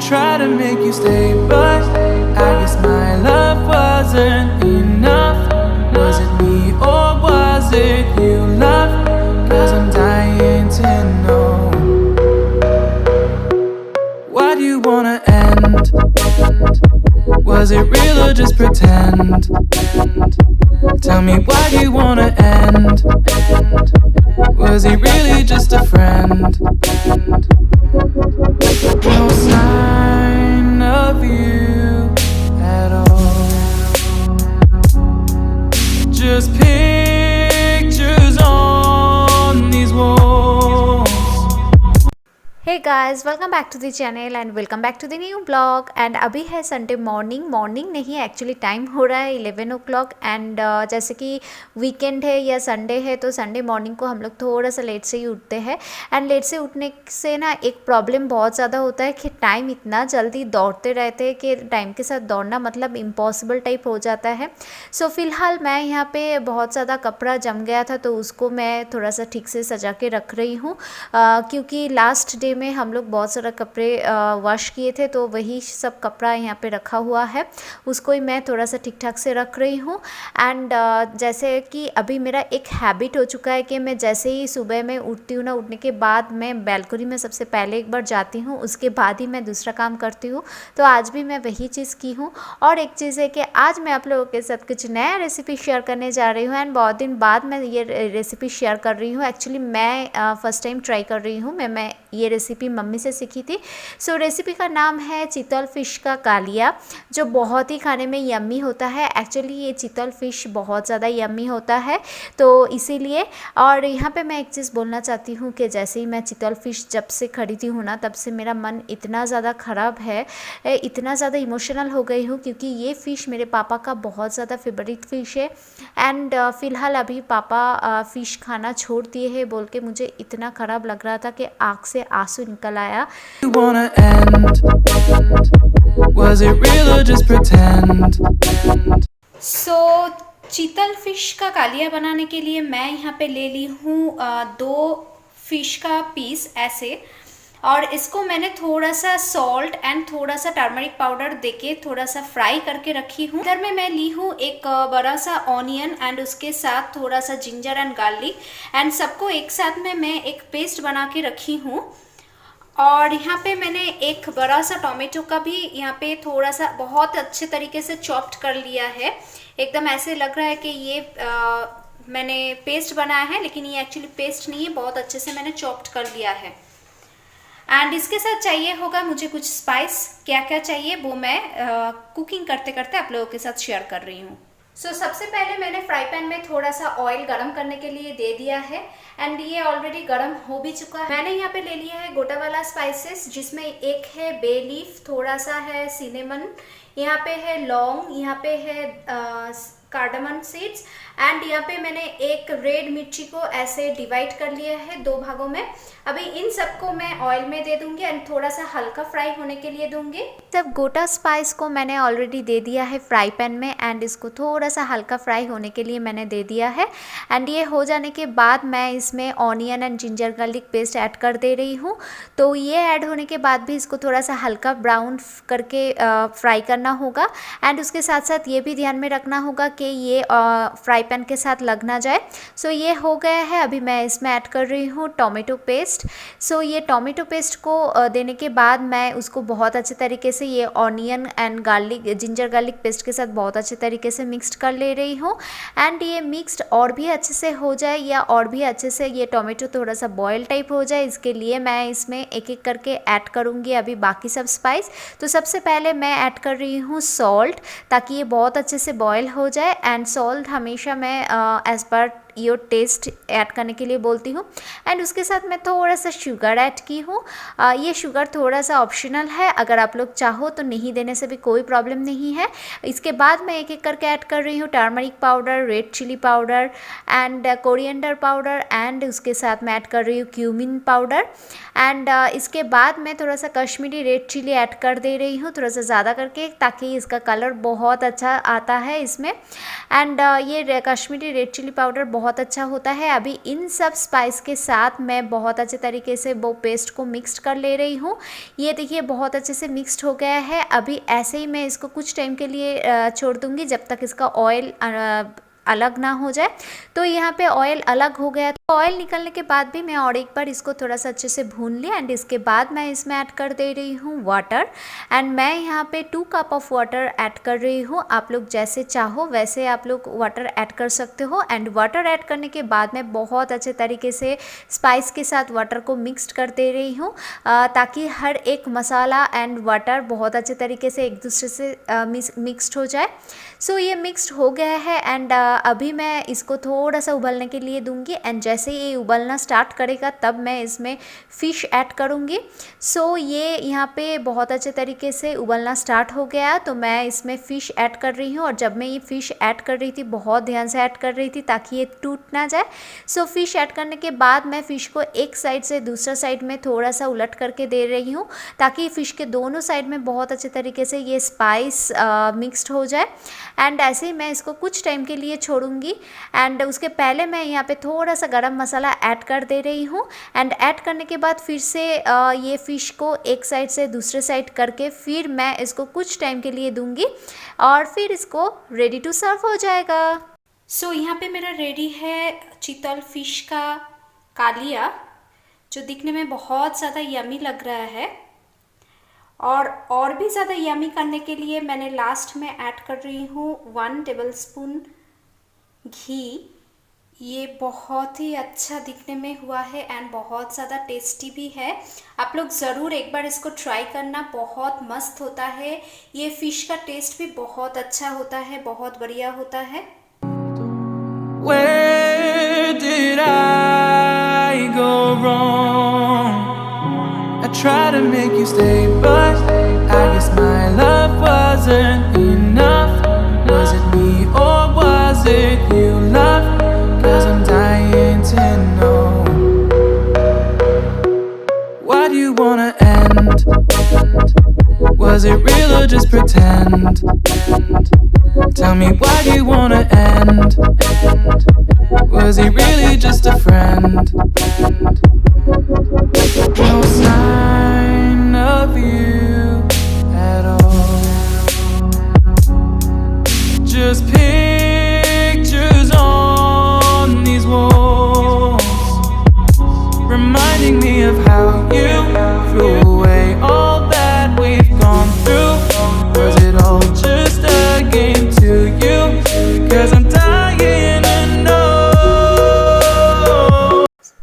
try to make you stay, but I guess my love wasn't enough. Was it me or was it you, love? 'Cause I'm dying to know. Why do you wanna end? Was it real or just pretend? Tell me, why do you wanna end? Was he really just a friend? No sign of you at all. Just pictures on these walls. Hey guys, welcome back to the channel and welcome back to the new blog. And अभी है Sunday morning नहीं, actually time हो रहा है 11 o'clock। And जैसे कि weekend है या संडे है तो संडे मॉर्निंग को हम लोग थोड़ा सा लेट से ही उठते हैं। एंड लेट से उठने से ना एक प्रॉब्लम बहुत ज़्यादा होता है कि टाइम इतना जल्दी दौड़ते रहते हैं कि टाइम के साथ दौड़ना मतलब इम्पॉसिबल टाइप हो जाता है। सो फ़िलहाल मैं यहाँ पे बहुत ज़्यादा कपड़ा जम गया था तो उसको मैं थोड़ा सा ठीक से सजा के रख रही हूँ, क्योंकि लास्ट डे में हम लोग बहुत सारा कपड़े वॉश किए थे तो वही सब कपड़ा यहाँ पे रखा हुआ है, उसको ही मैं थोड़ा सा ठीक ठाक से रख रही हूँ। एंड जैसे कि अभी मेरा एक हैबिट हो चुका है कि मैं जैसे ही सुबह में उठती हूँ ना, उठने के बाद मैं बैल्कनी में सबसे पहले एक बार जाती हूँ, उसके बाद ही मैं दूसरा काम करती हूँ। तो आज भी मैं वही चीज़ की हूँ। और एक चीज़ है कि आज मैं आप लोगों के साथ कुछ नया रेसिपी शेयर करने जा रही हूँ। एंड बहुत दिन बाद मैं ये रेसिपी शेयर कर रही हूँ। एक्चुअली मैं फर्स्ट टाइम ट्राई कर रही हूँ। मैं ये रेसिपी मम्मी से सीखी थी। सो रेसिपी का नाम है चितल फिश का कालिया, जो बहुत ही खाने में यम्मी होता है। एक्चुअली ये चितल फिश बहुत ज़्यादा यम्मी होता है तो इसीलिए। और यहाँ पे मैं एक चीज़ बोलना चाहती हूँ कि जैसे ही मैं चितल फिश जब से खरीदी हूँ ना, तब से मेरा मन इतना ज़्यादा ख़राब है, इतना ज़्यादा इमोशनल हो गई हूँ, क्योंकि ये फ़िश मेरे पापा का बहुत ज़्यादा फेवरेट फ़िश है। एंड फ़िलहाल अभी पापा फ़िश खाना छोड़ दिए हैं बोल के मुझे इतना ख़राब लग रहा था कि आँख से आंसू निकल आया। You wanna end? Was it real or just pretend? सो चीतल फ़िश का कालिया बनाने के लिए मैं यहाँ पे ले ली हूँ 2 फ़िश का पीस ऐसे, और इसको मैंने थोड़ा सा सॉल्ट एंड थोड़ा सा टर्मरिक पाउडर देके थोड़ा सा फ्राई करके रखी हूँ। इधर में मैं ली हूँ एक बड़ा सा ऑनियन एंड उसके साथ थोड़ा सा जिंजर एंड गार्लिक, एंड सबको एक साथ में मैं एक पेस्ट बना के रखी हूँ। और यहाँ पे मैंने एक बड़ा सा टोमेटो का भी यहाँ पे थोड़ा सा बहुत अच्छे तरीके से चॉप्ड कर लिया है। एकदम ऐसे लग रहा है कि ये मैंने पेस्ट बनाया है, लेकिन ये एक्चुअली पेस्ट नहीं है, बहुत अच्छे से मैंने चॉप्ड कर लिया है। एंड इसके साथ चाहिए होगा मुझे कुछ स्पाइस, क्या क्या चाहिए वो मैं कुकिंग करते करते आप लोगों के साथ शेयर कर रही हूँ। सो सबसे पहले मैंने फ्राई पैन में थोड़ा सा ऑयल गरम करने के लिए दे दिया है, एंड ये ऑलरेडी गरम हो भी चुका है। मैंने यहाँ पे ले लिया है गोटा वाला स्पाइसेस, जिसमें एक है बे लीफ, थोड़ा सा है सिनेमन, यहाँ पे है लौंग, यहाँ पे है कार्डमन सीड्स, एंड यहाँ पे मैंने एक रेड मिर्ची को ऐसे डिवाइड कर लिया है 2 भागों में। अभी इन सबको मैं ऑयल में दे दूंगी एंड थोड़ा सा हल्का फ्राई होने के लिए दूंगी। सब गोटा स्पाइस को मैंने ऑलरेडी दे दिया है फ्राई पैन में, एंड इसको थोड़ा सा हल्का फ्राई होने के लिए मैंने दे दिया है। एंड ये हो जाने के बाद मैं इसमें onion and ginger garlic paste add कर दे रही हूँ। तो ये ऐड होने के बाद भी इसको थोड़ा सा हल्का ब्राउन करके फ्राई करना होगा। एंड उसके साथ साथ ये भी ध्यान में रखना होगा कि ये फ्राई पैन के साथ लग ना जाए। सो ये हो गया है। अभी मैं इसमें ऐड कर रही हूँ टोमेटो पेस्ट। सो ये टोमेटो पेस्ट को देने के बाद मैं उसको बहुत अच्छे तरीके से ये onion and garlic ginger garlic paste के साथ बहुत अच्छे तरीके से मिक्स्ड कर ले रही हूँ। एंड ये मिक्स्ड और भी अच्छे से हो जाए, या और भी अच्छे से ये टोमेटो थोड़ा सा बॉयल टाइप हो जाए, इसके लिए मैं इसमें एक एक करके ऐड करूँगी अभी बाकी सब स्पाइस। तो सबसे पहले मैं ऐड कर रही हूँ सॉल्ट, ताकि ये बहुत अच्छे से बॉयल हो जाए। एंड सॉल्ट हमेशा मैं as per your taste add करने के लिए बोलती हूँ। एंड उसके साथ मैं थोड़ा सा शुगर ऐड की हूँ। ये शुगर थोड़ा सा ऑप्शनल है, अगर आप लोग चाहो तो नहीं देने से भी कोई प्रॉब्लम नहीं है। इसके बाद मैं एक एक करके ऐड कर रही हूँ turmeric powder, red chilli powder and coriander powder, and उसके साथ मैं ऐड कर रही हूँ क्यूमिन पाउडर। एंड इसके बाद मैं थोड़ा सा कश्मीरी रेड चिली ऐड कर दे रही हूँ, थोड़ा सा ज़्यादा करके, ताकि इसका कलर बहुत अच्छा आता है इसमें। एंड ये कश्मीरी रेड चिली पाउडर बहुत बहुत अच्छा होता है। अभी इन सब स्पाइस के साथ मैं बहुत अच्छे तरीके से वो पेस्ट को मिक्स कर ले रही हूँ। ये देखिए बहुत अच्छे से मिक्स्ड हो गया है। अभी ऐसे ही मैं इसको कुछ टाइम के लिए छोड़ दूँगी जब तक इसका ऑयल अलग ना हो जाए। तो यहाँ पे ऑयल अलग हो गया। तो ऑयल निकलने के बाद भी मैं और एक बार इसको थोड़ा सा अच्छे से भून लिया एंड इसके बाद मैं इसमें ऐड कर दे रही हूँ वाटर। एंड मैं यहाँ पे 2 कप ऑफ वाटर ऐड कर रही हूँ। आप लोग जैसे चाहो वैसे आप लोग वाटर ऐड कर सकते हो। एंड वाटर ऐड करने के बाद मैं बहुत अच्छे तरीके से स्पाइस के साथ वाटर को मिक्स्ड कर दे रही हूँ ताकि हर एक मसाला एंड वाटर बहुत अच्छे तरीके से एक दूसरे से मिक्स्ड हो जाए। सो ये मिक्स्ड हो गया है एंड अभी मैं इसको थोड़ा सा उबलने के लिए दूंगी। एंड जैसे ये उबलना स्टार्ट करेगा तब मैं इसमें फ़िश ऐड करूंगी। सो ये यहाँ पे बहुत अच्छे तरीके से उबलना स्टार्ट हो गया तो मैं इसमें फ़िश ऐड कर रही हूँ। और जब मैं ये फ़िश ऐड कर रही थी बहुत ध्यान से ऐड कर रही थी ताकि ये टूट ना जाए। सो फ़िश ऐड करने के बाद मैं फ़िश को एक साइड से दूसरा साइड में थोड़ा सा उलट करके दे रही हूँ ताकि फ़िश के दोनों साइड में बहुत अच्छे तरीके से ये स्पाइस मिक्स्ड हो जाए। एंड ऐसे ही मैं इसको कुछ टाइम के लिए छोड़ूंगी। एंड उसके पहले मैं यहाँ पे थोड़ा सा गरम मसाला ऐड कर दे रही हूँ। एंड ऐड करने के बाद फिर से ये फ़िश को एक साइड से दूसरे साइड करके फिर मैं इसको कुछ टाइम के लिए दूंगी और फिर इसको रेडी टू सर्व हो जाएगा। सो यहाँ पे मेरा रेडी है चितल फिश का कालिया जो दिखने में बहुत ज़्यादा यमी लग रहा है। और भी ज़्यादा यमी करने के लिए मैंने लास्ट में ऐड कर रही हूँ 1 टेबलस्पून घी। ये बहुत ही अच्छा दिखने में हुआ है एंड बहुत ज़्यादा टेस्टी भी है। आप लोग ज़रूर एक बार इसको ट्राई करना, बहुत मस्त होता है। ये फ़िश का टेस्ट भी बहुत अच्छा होता है, बहुत बढ़िया होता है। Where did I go wrong? I try to make you stay, but I guess my love wasn't enough. Was it me or was it you, love? 'Cause I'm dying to know. Why do you wanna end? Was it real or just pretend? Tell me why do you wanna end? Was he really just a friend? No sign of you at all. Just pictures on these walls, reminding me of how you threw away all that we've gone through. Was it all just a game to you? 'Cause I'm dying to know.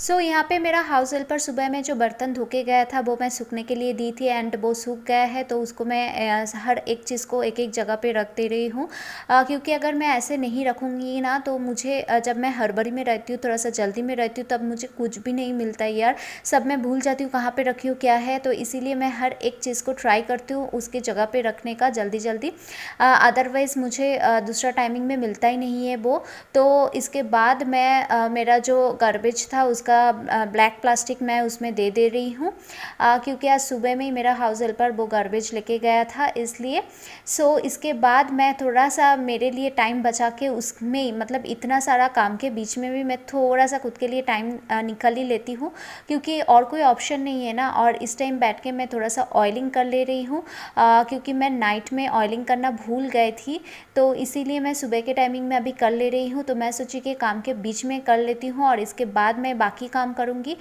सो यहाँ पे मेरा house helper सुबह में जो बर्तन धो के गया था वो मैं सूखने के लिए दी थी एंड वो सूख गया है तो उसको मैं हर एक चीज़ को एक एक जगह पे रख दे रही हूँ क्योंकि अगर मैं ऐसे नहीं रखूँगी ना तो मुझे जब मैं हड़बड़ी में रहती हूँ, थोड़ा सा जल्दी में रहती हूँ, तब मुझे कुछ भी नहीं मिलता है यार। सब मैं भूल जाती हूँ कहाँ पे रखी हूँ क्या है। तो इसीलिए मैं हर एक चीज़ को ट्राई करती हूँ उसके जगह पे रखने का जल्दी जल्दी। अदरवाइज़ मुझे दूसरा टाइमिंग में मिलता ही नहीं है वो। तो इसके बाद मैं मेरा जो गार्बेज था उसका ब्लैक प्लास्टिक मैं उसमें दे रही हूँ क्योंकि आज सुबह में ही मेरा हाउस हेल्पर वो गार्बेज लेके गया था इसलिए। सो इसके बाद मैं थोड़ा सा मेरे लिए टाइम बचा के उसमें मतलब इतना सारा काम के बीच में भी मैं थोड़ा सा खुद के लिए टाइम निकाल ही लेती हूँ क्योंकि और कोई ऑप्शन नहीं है ना। और इस टाइम बैठ के मैं थोड़ा सा ऑयलिंग कर ले रही हूँ क्योंकि मैं नाइट में ऑयलिंग करना भूल गई थी तो इसीलिए मैं सुबह के टाइमिंग में अभी कर ले रही हूँ। तो मैं सोची कि काम के बीच में कर लेती हूँ और इसके बाद मैं बाकी काम करूँगी।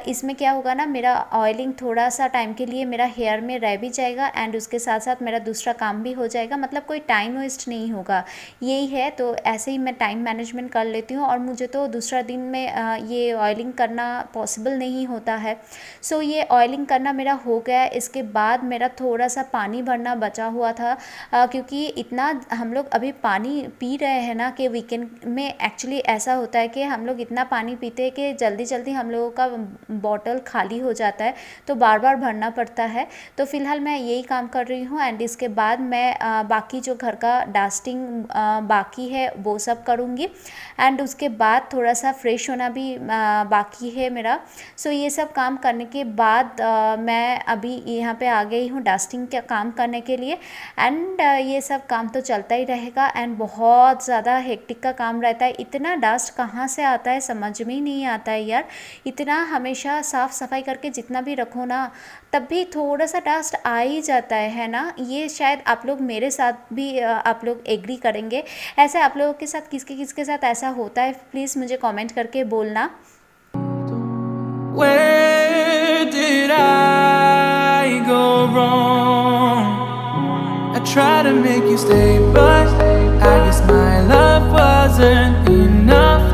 इसमें क्या होगा ना, मेरा ऑयलिंग थोड़ा सा टाइम के लिए मेरा हेयर में रह भी जाएगा एंड उसके साथ साथ मेरा दूसरा काम भी हो जाएगा, मतलब कोई टाइम वेस्ट नहीं होगा, यही है। तो ऐसे ही मैं टाइम मैनेजमेंट कर लेती हूँ और मुझे तो दूसरा दिन में ये ऑयलिंग करना पॉसिबल नहीं होता है। सो ये ऑयलिंग करना मेरा हो गया। इसके बाद मेरा थोड़ा सा पानी भरना बचा हुआ था क्योंकि इतना हम लोग अभी पानी पी रहे हैं ना कि वीकेंड में एक्चुअली ऐसा होता है कि हम लोग इतना पानी पीते हैं कि जल्दी जल्दी हम लोगों का बॉटल खाली हो जाता है, तो बार बार भरना पड़ता है। तो फ़िलहाल मैं यही काम कर रही हूँ एंड इसके बाद मैं बाकी जो घर का डस्टिंग बाकी है वो सब करूँगी एंड उसके बाद थोड़ा सा फ्रेश होना भी बाकी है मेरा। सो ये सब काम करने के बाद मैं अभी यहाँ पे आ गई हूँ डस्टिंग का काम करने के लिए एंड ये सब काम तो चलता ही रहेगा एंड बहुत ज़्यादा हेक्टिक का काम रहता है। इतना डस्ट कहाँ से आता है समझ में ही नहीं आता है यार। इतना हमेशा साफ़ सफाई करके जितना भी रखो ना, तब भी थोड़ा सा डस्ट आ ही जाता है ना। ये शायद आप लोग मेरे साथ भी आप लोग एग्री करेंगे। ऐसे आप लोगों के साथ किसके किसके साथ ऐसा होता है, प्लीज़ मुझे कमेंट करके बोलना। Where did I go wrong? I tried to make you stay, but I guess my love wasn't enough.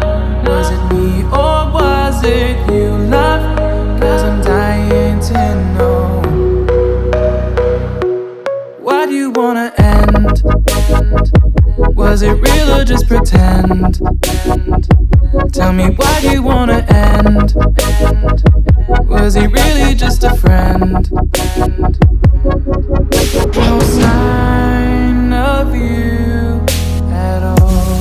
Was it me or was it you, love? 'Cause I'm dying to know. Why do you wanna end? Was it real or just pretend? Tell me, why do you wanna end? Was he really just a friend? No sign of you at all.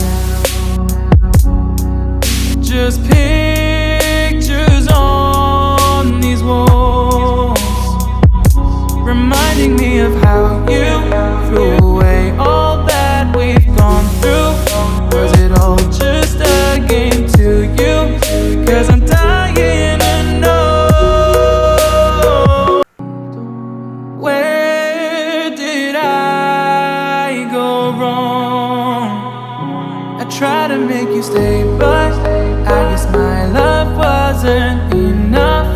Just pictures on these walls, reminding me of how you threw away all that we've gone through. Was it all just a game to you? 'Cause I'm dying to know. Where did I go wrong? I tried to make you stay, but I guess my love wasn't enough.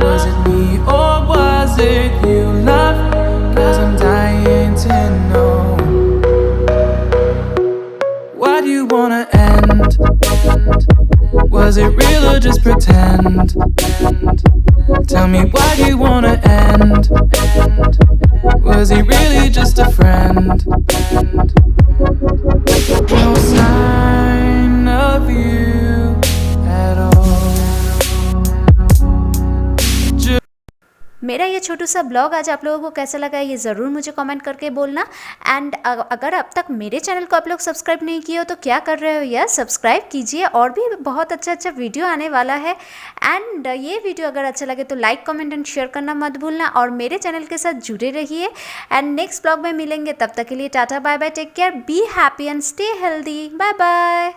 Was it me or was it you, love? 'Cause I'm dying to know. Why do you wanna end? Was it real or just pretend? Tell me, why do you wanna end? Was he really just a friend? No sign of you at all. मेरा ये छोटू सा blog आज आप लोगों को कैसा लगा ये ज़रूर मुझे कमेंट करके बोलना। एंड अगर अब तक मेरे चैनल को आप लोग सब्सक्राइब नहीं किए हो तो क्या कर रहे हो यार, सब्सक्राइब कीजिए। और भी बहुत अच्छा अच्छा वीडियो आने वाला है। एंड ये वीडियो अगर अच्छा लगे तो लाइक कमेंट एंड शेयर करना मत भूलना और मेरे चैनल के साथ जुड़े रहिए। एंड नेक्स्ट ब्लॉग में मिलेंगे, तब तक के लिए tata bye bye, take care, be happy and stay healthy, bye bye.